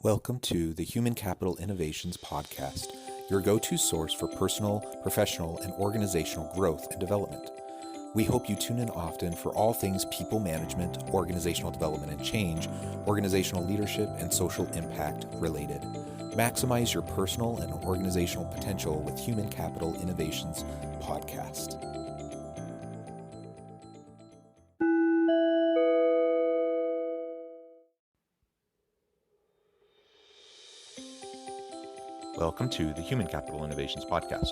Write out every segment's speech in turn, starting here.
Welcome to the Human Capital Innovations Podcast, your go-to source for personal, professional, and organizational growth and development. We hope you tune in often for all things people management, organizational development and change, organizational leadership, and social impact related. Maximize your personal and organizational potential with Human Capital Innovations Podcast. Welcome to the Human Capital Innovations Podcast.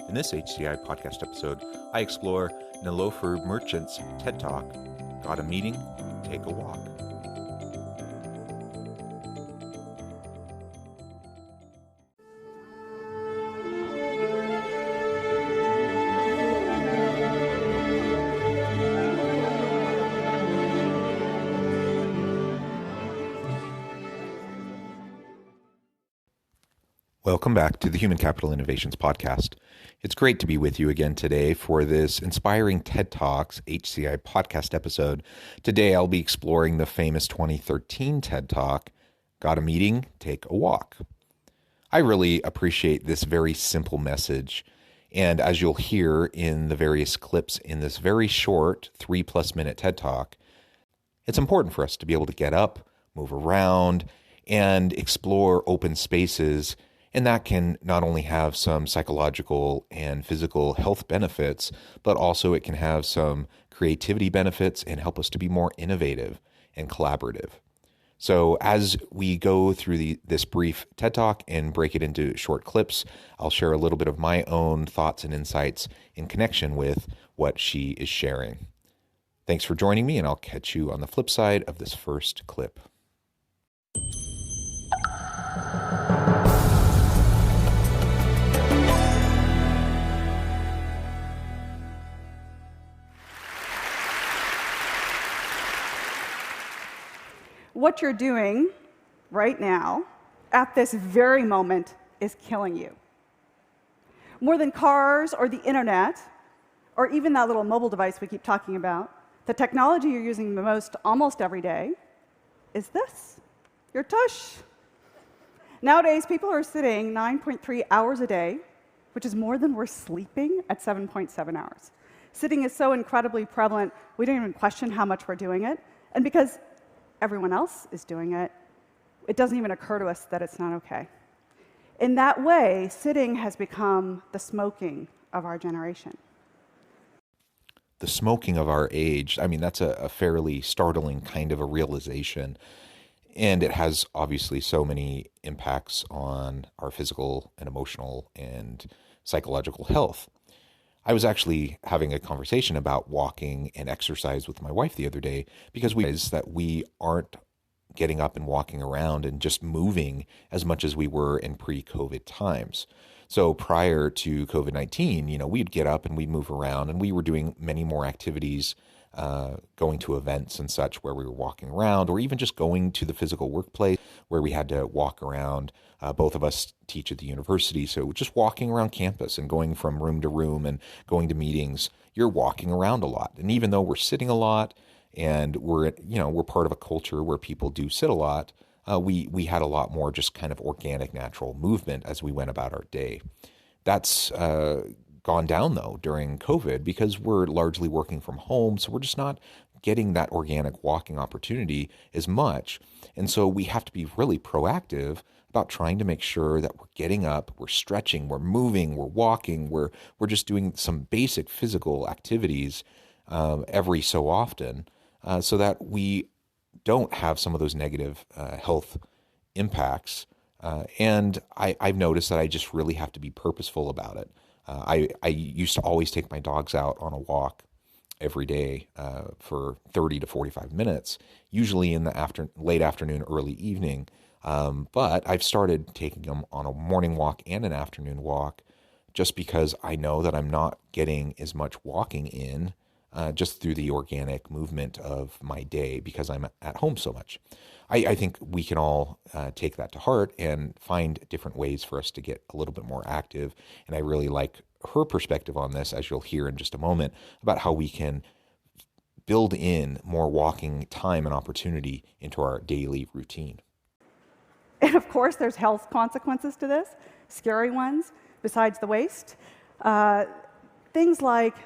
In this HCI podcast episode, I explore Nilofer Merchant's TED Talk, Got a Meeting? Take a Walk. Welcome back to the Human Capital Innovations Podcast. It's great to be with you again today for this inspiring TED Talks HCI podcast episode. Today I'll be exploring the famous 2013 TED Talk, Got a Meeting? Take a Walk. I really appreciate this very simple message, and as you'll hear in the various clips in this very short 3+ minute TED Talk, it's important for us to be able to get up, move around, and explore open spaces. And that can not only have some psychological and physical health benefits, but also it can have some creativity benefits and help us to be more innovative and collaborative. So as we go through this brief TED Talk and break it into short clips, I'll share a little bit of my own thoughts and insights in connection with what she is sharing. Thanks for joining me, and I'll catch you on the flip side of this first clip. What you're doing right now, at this very moment, is killing you. More than cars or the internet, or even that little mobile device we keep talking about, the technology you're using the most almost every day is this, your tush. Nowadays, people are sitting 9.3 hours a day, which is more than we're sleeping at 7.7 hours. Sitting is so incredibly prevalent, we don't even question how much we're doing it. And because everyone else is doing it, it doesn't even occur to us that it's not okay. In that way, sitting has become the smoking of our generation. The smoking of our age, that's a fairly startling kind of a realization. And it has obviously so many impacts on our physical and emotional and psychological health. I was actually having a conversation about walking and exercise with my wife the other day because we realized that we aren't getting up and walking around and just moving as much as we were in pre-COVID times. So prior to COVID-19, we'd get up and we'd move around, and we were doing many more activities, going to events and such where we were walking around, or even just going to the physical workplace where we had to walk around. Both of us teach at the university, so just walking around campus and going from room to room and going to meetings, you're walking around a lot. And even though we're sitting a lot and we're part of a culture where people do sit a lot, we had a lot more just kind of organic, natural movement as we went about our day. That's gone down, though, during COVID because we're largely working from home, so we're just not getting that organic walking opportunity as much. And so we have to be really proactive about trying to make sure that we're getting up, we're stretching, we're moving, we're walking, we're just doing some basic physical activities every so often so that we don't have some of those negative health impacts. And I've noticed that I just really have to be purposeful about it. I used to always take my dogs out on a walk every day for 30 to 45 minutes, usually in the late afternoon, early evening. But I've started taking them on a morning walk and an afternoon walk just because I know that I'm not getting as much walking in just through the organic movement of my day because I'm at home so much. I think we can all take that to heart and find different ways for us to get a little bit more active. And I really like her perspective on this, as you'll hear in just a moment, about how we can build in more walking time and opportunity into our daily routine. In a course, there's health consequences to this, scary ones, besides the waste. Things like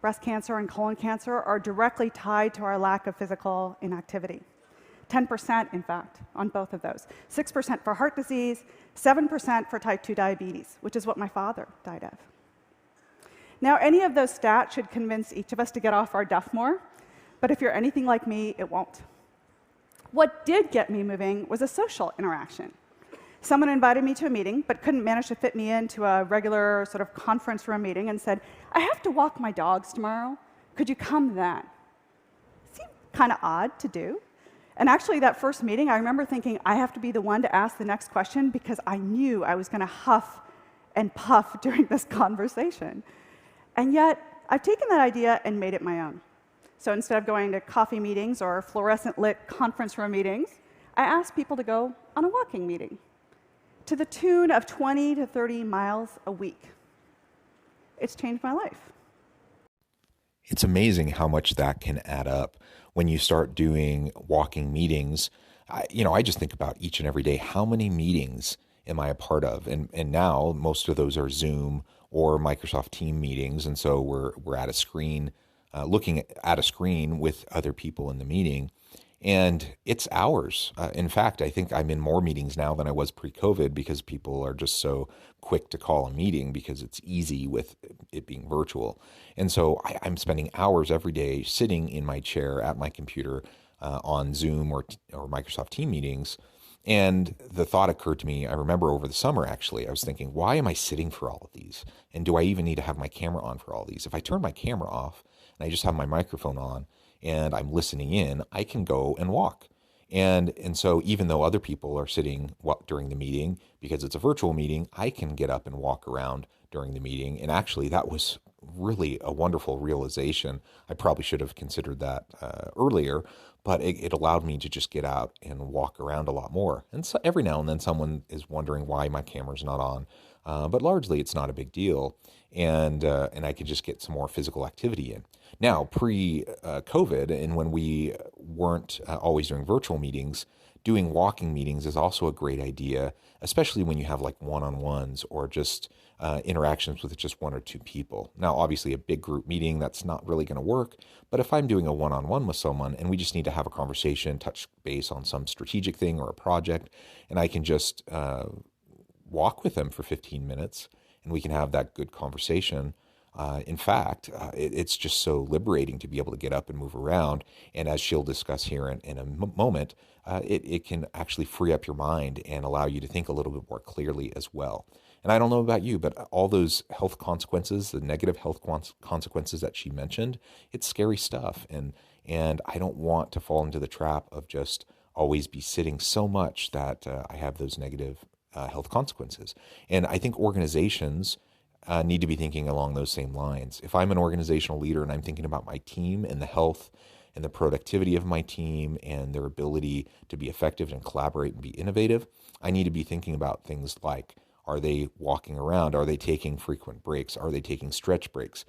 breast cancer and colon cancer are directly tied to our lack of physical inactivity. 10%, in fact, on both of those. 6% for heart disease, 7% for type 2 diabetes, which is what my father died of. Now, any of those stats should convince each of us to get off our duff more, but if you're anything like me, it won't. What did get me moving was a social interaction. Someone invited me to a meeting, but couldn't manage to fit me into a regular sort of conference room meeting and said, I have to walk my dogs tomorrow. Could you come then? Seemed kind of odd to do. And actually, that first meeting, I remember thinking, I have to be the one to ask the next question because I knew I was going to huff and puff during this conversation. And yet, I've taken that idea and made it my own. So instead of going to coffee meetings or fluorescent-lit conference room meetings, I asked people to go on a walking meeting to the tune of 20 to 30 miles a week. It's changed my life. It's amazing how much that can add up when you start doing walking meetings. I just think about each and every day, how many meetings am I a part of? And now most of those are Zoom or Microsoft Team meetings. And so we're at a screen, looking at a screen with other people in the meeting. And it's hours. In fact, I think I'm in more meetings now than I was pre-COVID because people are just so quick to call a meeting because it's easy with it being virtual. And so I'm spending hours every day sitting in my chair at my computer on Zoom or Microsoft Team meetings. And the thought occurred to me, I remember over the summer actually, I was thinking, why am I sitting for all of these? And do I even need to have my camera on for all of these? If I turn my camera off and I just have my microphone on, and I'm listening in, I can go and walk. And so even though other people are sitting during the meeting, because it's a virtual meeting, I can get up and walk around during the meeting. And actually, that was really a wonderful realization. I probably should have considered that earlier, but it allowed me to just get out and walk around a lot more. And so every now and then someone is wondering why my camera's not on, but largely it's not a big deal. And I could just get some more physical activity in. Now, pre-COVID, and when we weren't always doing virtual meetings, doing walking meetings is also a great idea, especially when you have like one-on-ones or just interactions with just one or two people. Now, obviously, a big group meeting, that's not really going to work. But if I'm doing a one-on-one with someone and we just need to have a conversation, touch base on some strategic thing or a project, and I can just walk with them for 15 minutes and we can have that good conversation. In fact, it's just so liberating to be able to get up and move around. And as she'll discuss here in a moment, it can actually free up your mind and allow you to think a little bit more clearly as well. And I don't know about you, but all those health consequences, the negative health consequences that she mentioned, it's scary stuff. And I don't want to fall into the trap of just always be sitting so much that I have those negative health consequences. And I think organizations need to be thinking along those same lines. If I'm an organizational leader and I'm thinking about my team and the health and the productivity of my team and their ability to be effective and collaborate and be innovative, I need to be thinking about things like, are they walking around? Are they taking frequent breaks? Are they taking stretch breaks?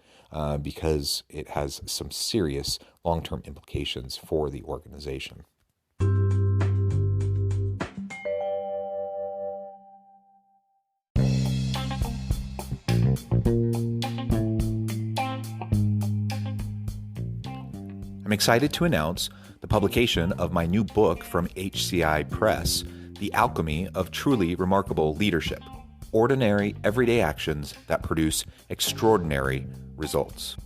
Because it has some serious long-term implications for the organization. I'm excited to announce the publication of my new book from HCI Press, The Alchemy of Truly Remarkable Leadership: Ordinary, Everyday Actions That Produce Extraordinary Results.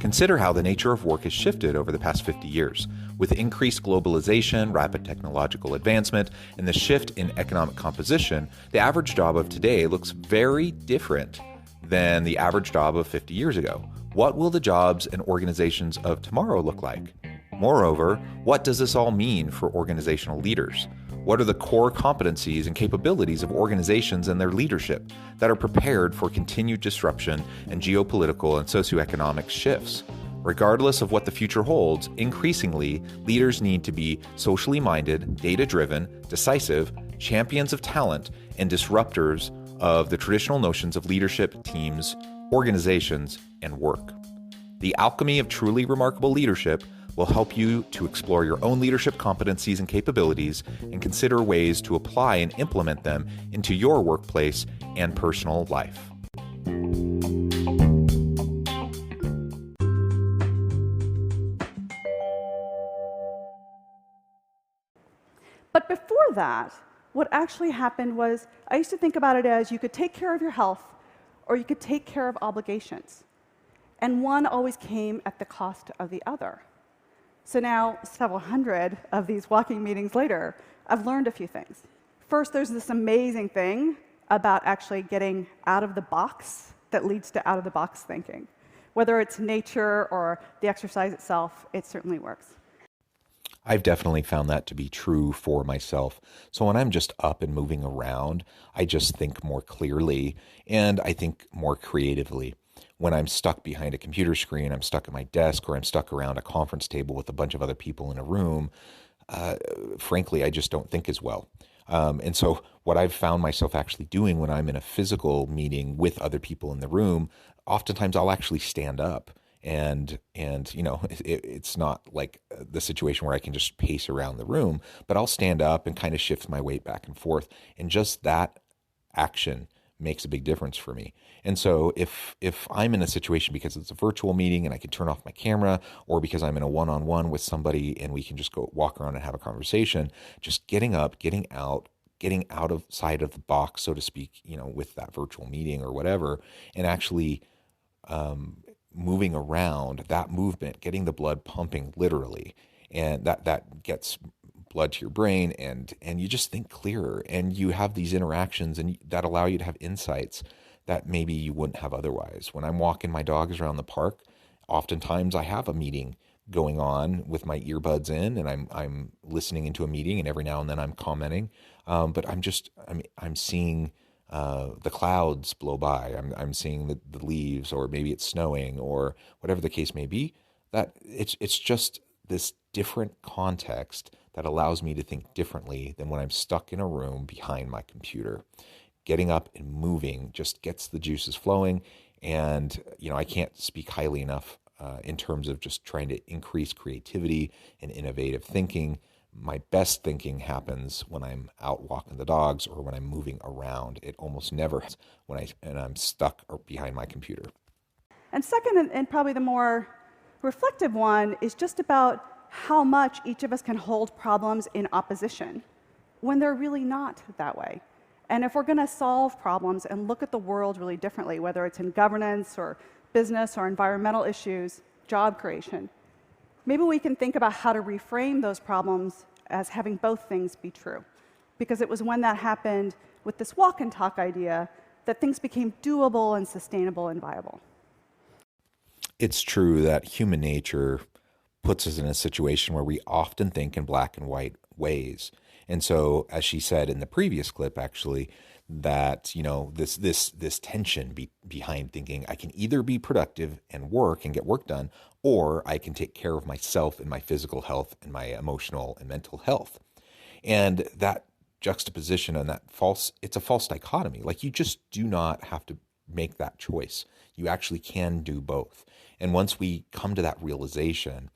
Consider how the nature of work has shifted over the past 50 years. With increased globalization, rapid technological advancement, and the shift in economic composition, the average job of today looks very different than the average job of 50 years ago. What will the jobs and organizations of tomorrow look like? Moreover, what does this all mean for organizational leaders? What are the core competencies and capabilities of organizations and their leadership that are prepared for continued disruption and geopolitical and socioeconomic shifts? Regardless of what the future holds, increasingly, leaders need to be socially minded, data-driven, decisive, champions of talent, and disruptors of the traditional notions of leadership, teams, organizations, and work. The Alchemy of Truly Remarkable Leadership will help you to explore your own leadership competencies and capabilities and consider ways to apply and implement them into your workplace and personal life. But before that, what actually happened was I used to think about it as you could take care of your health or you could take care of obligations. And one always came at the cost of the other. So now, several hundred of these walking meetings later, I've learned a few things. First, there's this amazing thing about actually getting out of the box that leads to out of the box thinking. Whether it's nature or the exercise itself, it certainly works. I've definitely found that to be true for myself. So when I'm just up and moving around, I just think more clearly and I think more creatively. When I'm stuck behind a computer screen, I'm stuck at my desk, or I'm stuck around a conference table with a bunch of other people in a room, frankly, I just don't think as well. And so what I've found myself actually doing when I'm in a physical meeting with other people in the room, oftentimes I'll actually stand up. And it's not like the situation where I can just pace around the room, but I'll stand up and kind of shift my weight back and forth. And just that action makes a big difference for me. And so if I'm in a situation because it's a virtual meeting and I can turn off my camera, or because I'm in a one-on-one with somebody and we can just go walk around and have a conversation, just getting up, getting out of side of the box, so to speak, with that virtual meeting or whatever, and actually moving around, that movement, getting the blood pumping literally, and that gets blood to your brain, and you just think clearer, and you have these interactions and that allow you to have insights that maybe you wouldn't have otherwise. When I'm walking my dogs around the park, oftentimes I have a meeting going on with my earbuds in, and I'm listening into a meeting, and every now and then I'm commenting, but I'm seeing the clouds blow by. I'm seeing the leaves, or maybe it's snowing, or whatever the case may be. That it's just this different context that allows me to think differently than when I'm stuck in a room behind my computer. Getting up and moving just gets the juices flowing, and I can't speak highly enough in terms of just trying to increase creativity and innovative thinking. My best thinking happens when I'm out walking the dogs or when I'm moving around. It almost never happens when I'm stuck behind my computer. And second, and probably the more reflective one, is just about how much each of us can hold problems in opposition when they're really not that way. And if we're going to solve problems and look at the world really differently, whether it's in governance or business or environmental issues, job creation, maybe we can think about how to reframe those problems as having both things be true. Because it was when that happened with this walk and talk idea that things became doable and sustainable and viable. It's true that human nature puts us in a situation where we often think in black and white ways. And so, as she said in the previous clip, actually, that this tension behind thinking I can either be productive and work and get work done, or I can take care of myself and my physical health and my emotional and mental health. And that juxtaposition and it's a false dichotomy. Like, you just do not have to make that choice. You actually can do both. And once we come to that realization,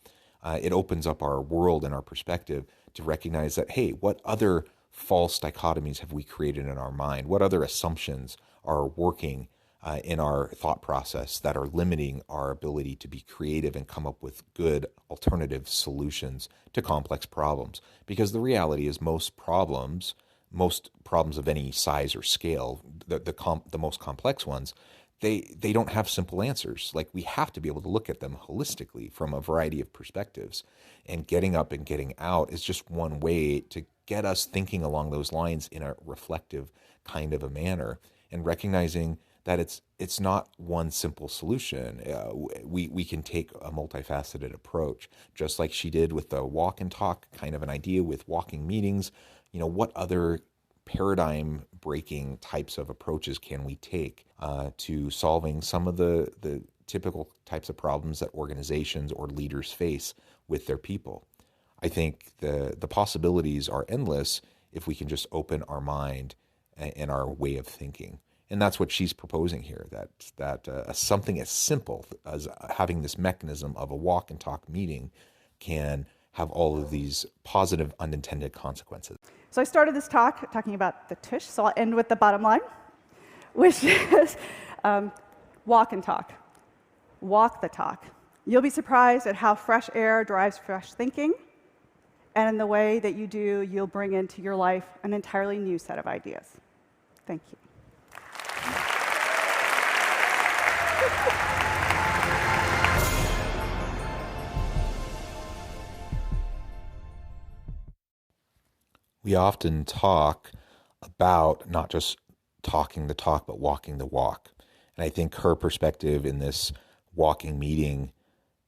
it opens up our world and our perspective to recognize that, hey, what other false dichotomies have we created in our mind? What other assumptions are working in our thought process that are limiting our ability to be creative and come up with good alternative solutions to complex problems? Because the reality is most problems of any size or scale, the most complex ones, they don't have simple answers. Like, we have to be able to look at them holistically from a variety of perspectives. And getting up and getting out is just one way to get us thinking along those lines in a reflective kind of a manner, and recognizing that it's not one simple solution. We can take a multifaceted approach, just like she did with the walk and talk kind of an idea with walking meetings. What other paradigm breaking types of approaches can we take to solving some of the typical types of problems that organizations or leaders face with their people? I think the possibilities are endless if we can just open our mind and our way of thinking. And that's what she's proposing here, that something as simple as having this mechanism of a walk and talk meeting can have all of these positive unintended consequences. So I started this talk talking about the tush, so I'll end with the bottom line, which is walk and talk. Walk the talk. You'll be surprised at how fresh air drives fresh thinking, and in the way that you do, you'll bring into your life an entirely new set of ideas. Thank you. We often talk about not just talking the talk, but walking the walk. And I think her perspective in this walking meeting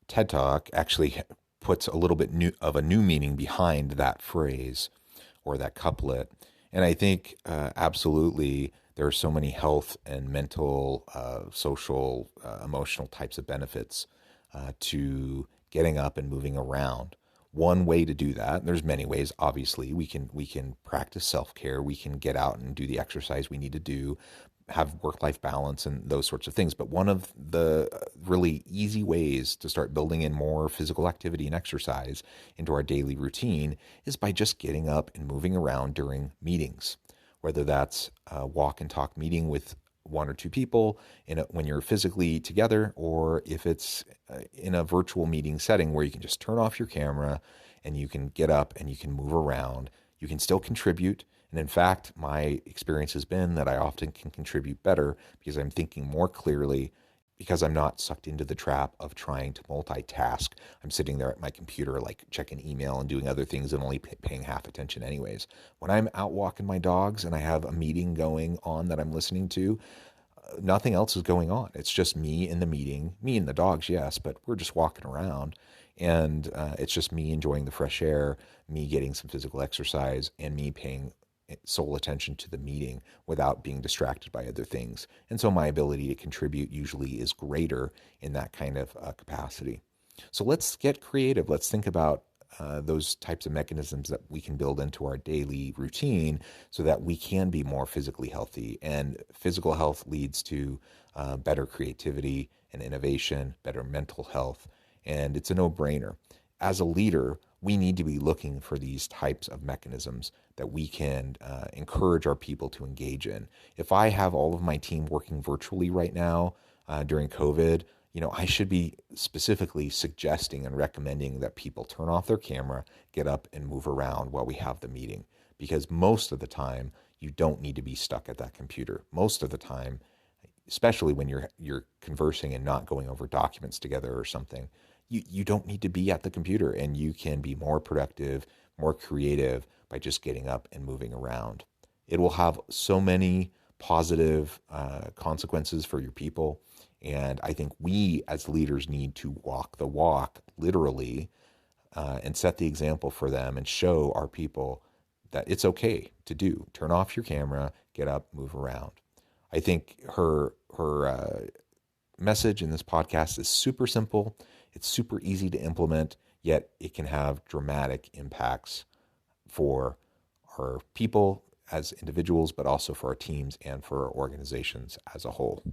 TED Talk actually puts a little bit of a new meaning behind that phrase or that couplet. And I think absolutely there are so many health and mental, social, emotional types of benefits to getting up and moving around. One way to do that, there's many ways, obviously. We can practice self-care. We can get out and do the exercise we need to do, have work-life balance and those sorts of things. But one of the really easy ways to start building in more physical activity and exercise into our daily routine is by just getting up and moving around during meetings, whether that's a walk and talk meeting with one or two people when you're physically together, or if it's in a virtual meeting setting where you can just turn off your camera and you can get up and you can move around. You can still contribute. And in fact, my experience has been that I often can contribute better because I'm thinking more clearly, because I'm not sucked into the trap of trying to multitask. I'm sitting there at my computer, like checking email and doing other things and only paying half attention anyways. When I'm out walking my dogs and I have a meeting going on that I'm listening to, nothing else is going on. It's just me in the meeting, me and the dogs, yes, but we're just walking around. And it's just me enjoying the fresh air, me getting some physical exercise, and me paying sole attention to the meeting without being distracted by other things. And so my ability to contribute usually is greater in that kind of capacity. So let's get creative. Let's think about those types of mechanisms that we can build into our daily routine so that we can be more physically healthy. And physical health leads to better creativity and innovation, better mental health, and it's a no-brainer. As a leader, we need to be looking for these types of mechanisms that we can encourage our people to engage in. If I have all of my team working virtually right now during COVID, I should be specifically suggesting and recommending that people turn off their camera, get up and move around while we have the meeting. Because most of the time, you don't need to be stuck at that computer. Most of the time, especially when you're conversing and not going over documents together or something, you don't need to be at the computer, and you can be more productive, more creative by just getting up and moving around. It will have so many positive consequences for your people. And I think we as leaders need to walk the walk, literally, and set the example for them and show our people that it's okay to do. Turn off your camera, get up, move around. I think her message in this podcast is super simple. It's super easy to implement, yet it can have dramatic impacts for our people as individuals, but also for our teams and for our organizations as a whole.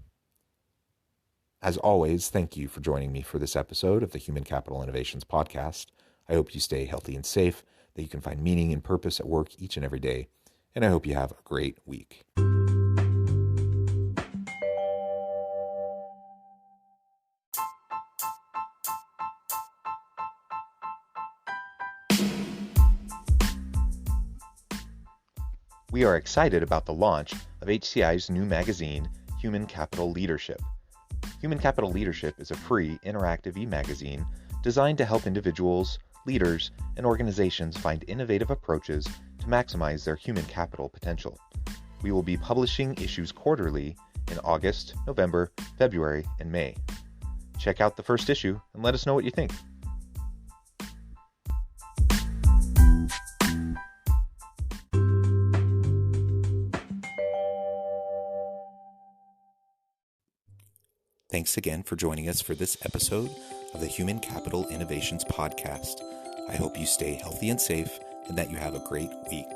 As always, thank you for joining me for this episode of the Human Capital Innovations Podcast. I hope you stay healthy and safe, that you can find meaning and purpose at work each and every day, and I hope you have a great week. We are excited about the launch of HCI's new magazine, Human Capital Leadership. Human Capital Leadership is a free, interactive e-magazine designed to help individuals, leaders, and organizations find innovative approaches to maximize their human capital potential. We will be publishing issues quarterly in August, November, February, and May. Check out the first issue and let us know what you think. Thanks again for joining us for this episode of the Human Capital Innovations Podcast. I hope you stay healthy and safe and that you have a great week.